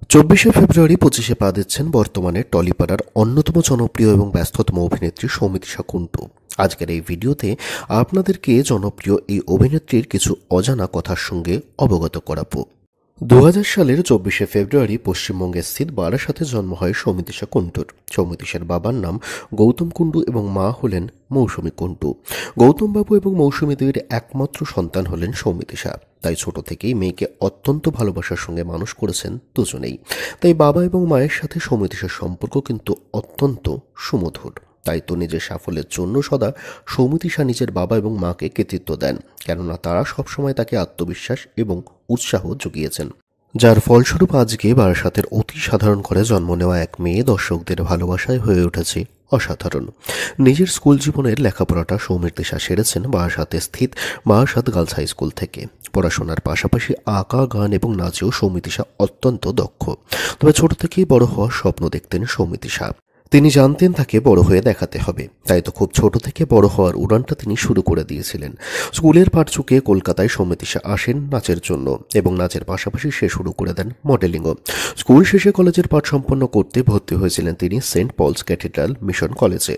চব্বিশে ফেব্রুয়ারি 25-এ পা দিচ্ছেন বর্তমানে টলিপাড়ার অন্যতম জনপ্রিয় এবং ব্যস্ততম অভিনেত্রী সৌমিত্রিষা কুন্ডু। আজকের এই ভিডিওতে আপনাদেরকে জনপ্রিয় এই অভিনেত্রীর কিছু অজানা কথার সঙ্গে অবগত করাবো। 2000 সালের 24শে ফেব্রুয়ারি পশ্চিমবঙ্গের স্থিত বারাসাতে জন্ম হয় সৌমিত্রিষা কুন্ডুর। সৌমিত্রিষার বাবার নাম গৌতম কুন্ডু এবং মা হলেন মৌসুমী কুন্ডু। গৌতমবাবু এবং মৌসুমী দেবীর একমাত্র সন্তান হলেন সৌমিত্রিষা। তাই ছোট থেকেই মেয়েকে অত্যন্ত ভালোবাসার সঙ্গে মানুষ করেছেন দুজনেই। তাই বাবা এবং মায়ের সাথে সৌমিত্রিষার সম্পর্ক কিন্তু অত্যন্ত সুমধুর। তাই তো নিজের সাফল্যের জন্য সদা সৌমিত্রিষা নিজের বাবা এবং মাকে কৃতিত্ব দেন, কেননা তারা সবসময় তাকে আত্মবিশ্বাস এবং উৎসাহ জুগিয়েছেন। যার ফলস্বরূপ আজকে বারাসাতের অতি সাধারণ ঘরে জন্ম নেওয়া এক মেয়ে দর্শকদের ভালোবাসায় হয়ে উঠেছে অসাধারণ। নিজের স্কুল জীবনের লেখাপড়াটা সৌমিত্রিষা সেরেছেন বারাসাতে স্থিত বারাসাত গার্লস হাই স্কুল থেকে। পড়াশোনার পাশাপাশি আঁকা, গান এবং নাচেও সৌমিত্রিষা অত্যন্ত দক্ষ। তবে ছোট থেকেই বড় হওয়ার স্বপ্ন দেখতেন সৌমিত্রিষা। তিনি জানতেন তাকে বড় হয়ে দেখাতে হবে, তাই তো খুব ছোট থেকে বড় হওয়ার উড়ানটা তিনি শুরু করে দিয়েছিলেন। স্কুলের পাঠ চুকিয়ে কলকাতায় সৌমিত্রিষা আসেন নাচের জন্য এবং নাচের পাশাপাশি সে শুরু করে দেন মডেলিংও। স্কুল শেষে কলেজের পাঠ সম্পন্ন করতে ভর্তি হয়েছিলেন তিনি সেন্ট পলস ক্যাথিড্রাল মিশন কলেজে।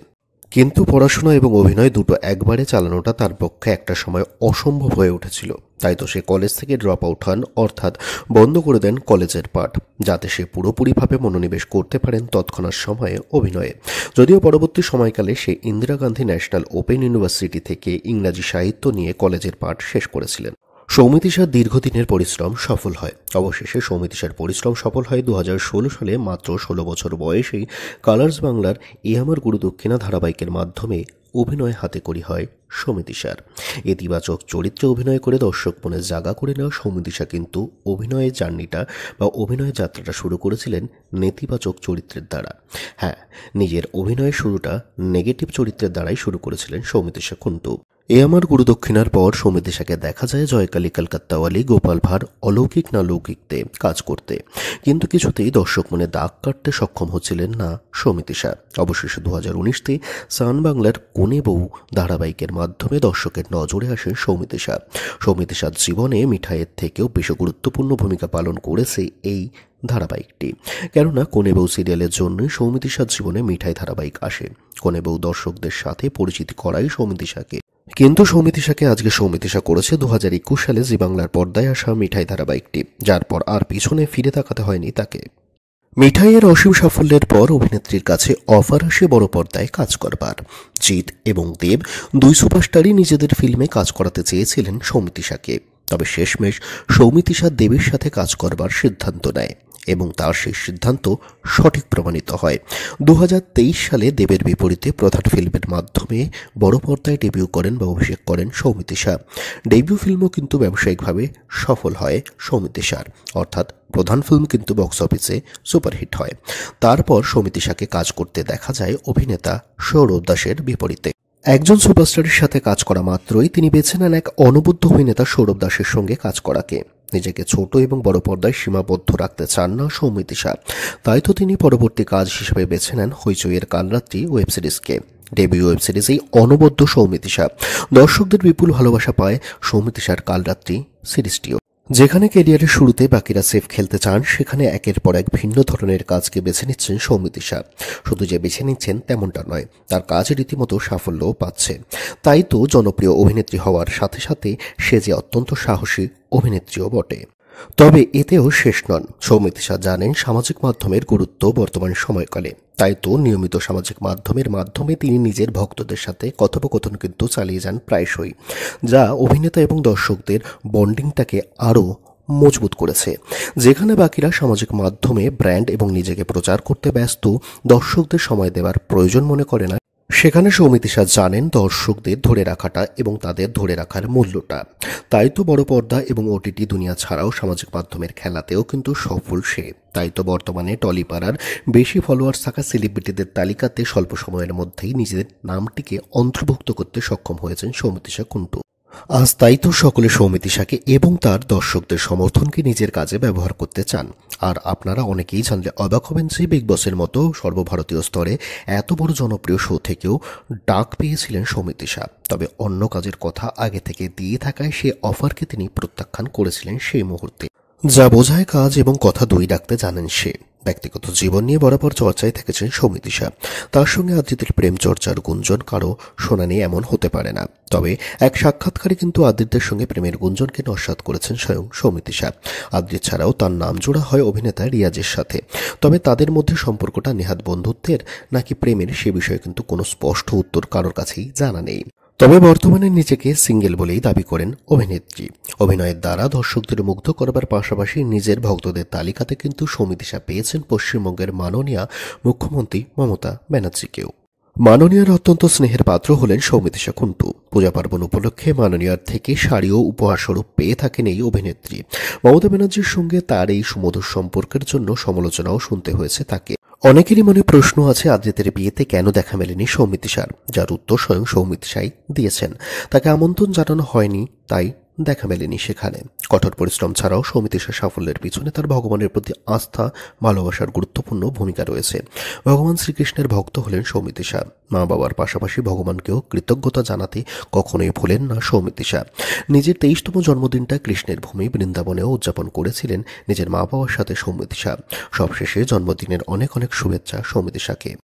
কিন্তু পড়াশোনা এবং অভিনয় দুটো একবারে চালানোটা তার পক্ষে একটা সময় অসম্ভব হয়ে উঠেছিল। তাই তো সে কলেজ থেকে ড্রপ আউট হন, অর্থাৎ বন্ধ করে দেন কলেজের পাঠ, যাতে সে পুরোপুরিভাবে মনোনিবেশ করতে পারেন তৎক্ষণাৎ সময়ে অভিনয়ে। যদিও পরবর্তী সময়কালে সে Indira Gandhi National Open University থেকে ইংরাজি সাহিত্য নিয়ে কলেজের পাঠ শেষ করেছিলেন। সৌমিত্রিষার দীর্ঘদিনের পরিশ্রম সফল হয়। অবশেষে সৌমিত্রিষার পরিশ্রম সফল হয় 2016 সালে মাত্র 16 বছর বয়সেই কালার্স বাংলার এ আমার গুরু দক্ষিণা ধারাবাহিকের মাধ্যমে অভিনয় হাতেখড়ি হয় সৌমিত্রিষার। ইতিবাচক চরিত্রে অভিনয় করে দর্শক মনে জায়গা করে নেওয়া সৌমিত্রিষা কিন্তু অভিনয়ের জার্নিটা বা অভিনয়ের যাত্রাটা শুরু করেছিলেন নেতিবাচক চরিত্রের দ্বারা। হ্যাঁ, নিজের অভিনয়ের শুরুটা নেগেটিভ চরিত্রের দ্বারাই শুরু করেছিলেন সৌমিত্রিষা কুন্ডু। এ আমার গুরু দক্ষিণার পর সৌমিত্রিষাকে দেখা যায় জয়কালী কলকাতাওয়ালি, গোপাল ভাঁড়, অলৌকিক না লৌকিকতে কাজ করতে, কিন্তু কিছুতেই দর্শক মনে দাগ কাটতে সক্ষম হচ্ছিলেন না সৌমিত্রিষা। অবশেষে 2019-তে সান বাংলার কোনে বউ ধারাবাহিকের মাধ্যমে দর্শকের নজরে আসেন সৌমিত্রিষা। সৌমিত্রিষার জীবনে মিঠাইয়ের থেকেও বেশি গুরুত্বপূর্ণ ভূমিকা পালন করেছে এই ধারাবাহিকটি, কেননা কোনে বউ সিরিয়ালের জন্যই সৌমিত্রিষার জীবনে মিঠাই ধারাবাহিক আসে। কোনে বউ দর্শকদের সাথে পরিচিতি করাই সৌমিত্রিষাকে, কিন্তু সৌমিত্রিষাকে আজকে সৌমিত্রিষা করেছে 2021 সালে জি বাংলার পর্দায় আসা মিঠাই ধারাবাহিকটি, যার পর আর পিছনে ফিরে তাকাতে হয়নি তাকে। মিঠাইয়ের অসীম সাফল্যের পর অভিনেত্রীর কাছে অফার আসে বড় পর্দায় কাজ করবার। জিৎ এবং দেব দুই সুপারস্টারই নিজেদের ফিল্মে কাজ করাতে চেয়েছিলেন সৌমিত্রিষাকে, তবে শেষমেশ সৌমিত্রিষা দেবের সাথে কাজ করবার সিদ্ধান্ত নেয় এবং তার সেই সিদ্ধান্ত সঠিক প্রমাণিত হয়। 2023 সালে দেবের বিপরীতে প্রধান ফিল্মের মাধ্যমে বড় পর্দায় ডেবিউ করেন বা অভিষেক করেন সৌমিত্রিষা। ডেবিউ ফিল্মও কিন্তু ব্যবসায়িকভাবে সফল হয় সৌমিত্রিষার, অর্থাৎ প্রধান ফিল্ম কিন্তু বক্স অফিসে সুপারহিট হয়। তারপর সৌমিত্রিষাকে কাজ করতে দেখা যায় অভিনেতা সৌরভ দাসের বিপরীতে। একজন সুপারস্টারের সাথে কাজ করা মাত্রই তিনি বেছে নেন এক অনবদ্য অভিনেতা সৌরভ দাসের সঙ্গে কাজ করাকে। নিজেকে ছোট এবং বড় পর্দায় সীমাবদ্ধ রাখতে চান না সৌমিত্রিষা, তাই তো তিনি পরবর্তী কাজ হিসেবে বেছে নেন হইচইয়ের কালরাত্রি ওয়েব সিরিজকে। ডেবিউ ওয়েব সিরিজেই অনবদ্য সৌমিত্রিষা। দর্শকদের বিপুল ভালোবাসা পায় সৌমিত্রিষার কালরাত্রি সিরিজটিও। যেখানে ক্যারিয়ারের শুরুতে বাকিরা সেফ খেলতে চান, সেখানে একের পর এক ভিন্ন ধরনের কাজকে বেছে নিচ্ছেন সৌমিত্রিষা। শুধু যে বেছে নিচ্ছেন তেমনটা নয়, তার কাজ রীতিমতো সাফল্যও পাচ্ছে। তাই তো জনপ্রিয় অভিনেত্রী হওয়ার সাথে সাথে সে যে অত্যন্ত সাহসী অভিনেত্রীও বটে। তবে এতেও শেষ নন। সৌমিত্রিষা জানেন সামাজিক মাধ্যমের গুরুত্ব বর্তমান সময়কালে, তাই তো নিয়মিত সামাজিক মাধ্যমে তিনি নিজের ভক্তদের সাথে কথোপকথন কিন্তু চালিয়ে যান প্রায়শই, যা অভিনেতা এবং দর্শকদের বন্ডিংটাকে আরও মজবুত করেছে। যেখানে বাকিরা সামাজিক মাধ্যমে ব্র্যান্ড এবং নিজেকে প্রচার করতে ব্যস্ত, দর্শকদের সময় দেওয়ার প্রয়োজন মনে করে না, সেখানে সৌমিত্রিষা জানেন দর্শকদের ধরে রাখাটা এবং তাদের ধরে রাখার মূল্যটা। তাই তো বড় পর্দা এবং ওটিটি দুনিয়া ছাড়াও সামাজিক মাধ্যমের খেলাতেও কিন্তু সফল সে। তাই তো বর্তমানে টলিপাড়ার বেশি ফলোয়ার্স থাকা সেলিব্রিটিদের তালিকাতে স্বল্প সময়ের মধ্যেই নিজেদের নামটিকে অন্তর্ভুক্ত করতে সক্ষম হয়েছেন সৌমিত্রিষা কুন্ডু। আজ তাই তো সকলে সৌমিত্রিষাকে এবং তার দর্শকদের সমর্থনকে নিজের কাজে ব্যবহার করতে চান। আর আপনারা অনেকেই জানলে অবাক হবেন যে বিগ বসের মতো সর্বভারতীয় স্তরে এত বড় জনপ্রিয় শো থেকেও ডাক পেয়েছিলেন সৌমিত্রিষা। তবে অন্য কাজের কথা আগে থেকে দিয়ে থাকায় সে অফারকে তিনি প্রত্যাখ্যান করেছিলেন সেই মুহূর্তে। যা বোঝায় কাজ এবং কথা দুই রাখতে জানেন সে। ব্যক্তিগত জীবন নিয়ে বরাবর চর্চায় থেকেছেন সৌমিত্রিষা। তার সঙ্গে আদ্রিতের প্রেম চর্চার গুঞ্জন কারো শোনা নেই এমন হতে পারে না। তবে এক সাক্ষাৎকারে কিন্তু আদ্রিতের সঙ্গে প্রেমের গুঞ্জনকে নস্যাৎ করেছেন স্বয়ং সৌমিত্রিষা। আদ্রিত ছাড়াও তার নাম জোড়া হয় অভিনেতা রিয়াজের সাথে। তবে তাদের মধ্যে সম্পর্কটা নেহাত বন্ধুত্বের নাকি প্রেমের সে বিষয়ে কিন্তু কোনো স্পষ্ট উত্তর কারোর কাছেই জানা নেই। তবে বর্তমানে নিজেকে সিঙ্গেল বলেই দাবি করেন অভিনেত্রী। অভিনয়ের দ্বারা দর্শকদের মুগ্ধ করবার পাশাপাশি নিজের ভক্তদের তালিকাতে কিন্তু সৌমিত্রিষা পেয়েছেন পশ্চিমবঙ্গের মাননীয়া মুখ্যমন্ত্রী মমতা ব্যানার্জিকেও। মাননীয়ার অত্যন্ত স্নেহের পাত্র হলেন সৌমিত্রিষা কুন্টু। পূজা পার্বণ উপলক্ষে মাননীয়ার থেকে শাড়ি ও উপহারস্বরূপ পেয়ে থাকেন এই অভিনেত্রী। মমতা ব্যানার্জির সঙ্গে তার এই সুমধুর সম্পর্কের জন্য সমালোচনাও শুনতে হয়েছে তাকে। অনেকেরই মনে প্রশ্ন আছে আদ্রিতের বিয়েতে কেন দেখা মেলেনি সৌমিত্রিষার, যার উত্তর স্বয়ং সৌমিত্রিষাই দিয়েছেন। তাকে আমন্ত্রণ জানানো হয়নি, তাই দেখা মেলেনি সেখানে। কঠোর পরিশ্রম ছাড়াও সৌমিত্রিষার সাফল্যের পিছনে তার ভগবানের প্রতি আস্থা, ভালোবাসার গুরুত্বপূর্ণ ভূমিকা রয়েছে। ভগবান শ্রীকৃষ্ণের ভক্ত হলেন সৌমিত্রিষা। মা বাবার পাশাপাশি ভগবানকেও কৃতজ্ঞতা জানাতে কখনোই ভোলেন না সৌমিত্রিষা। নিজের 23তম জন্মদিনটা কৃষ্ণের ভূমি বৃন্দাবনেও উদযাপন করেছিলেন নিজের মা বাবার সাথে সৌমিত্রিষা। সবশেষে জন্মদিনের অনেক অনেক শুভেচ্ছা সৌমিত্রিষাকে।